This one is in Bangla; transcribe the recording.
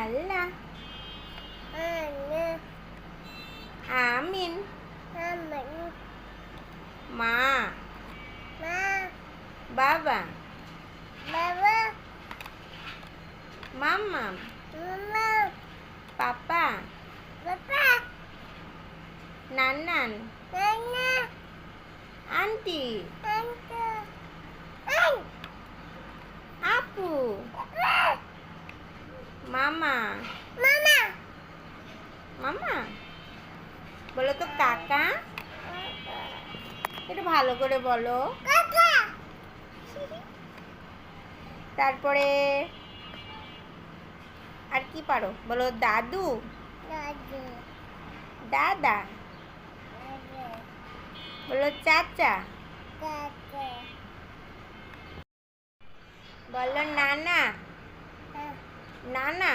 আল্লাহ, আমিন, মা, বাবা, মাম্মা, পাপা, নান্নান, আন্টি, আপু, মামা, মামা বলো তো কাকা, একটু ভালো করে বলো। তারপরে আর কি পারো বলো? দাদু, দাদা, বলো চাচা, বলো নানা, নানা,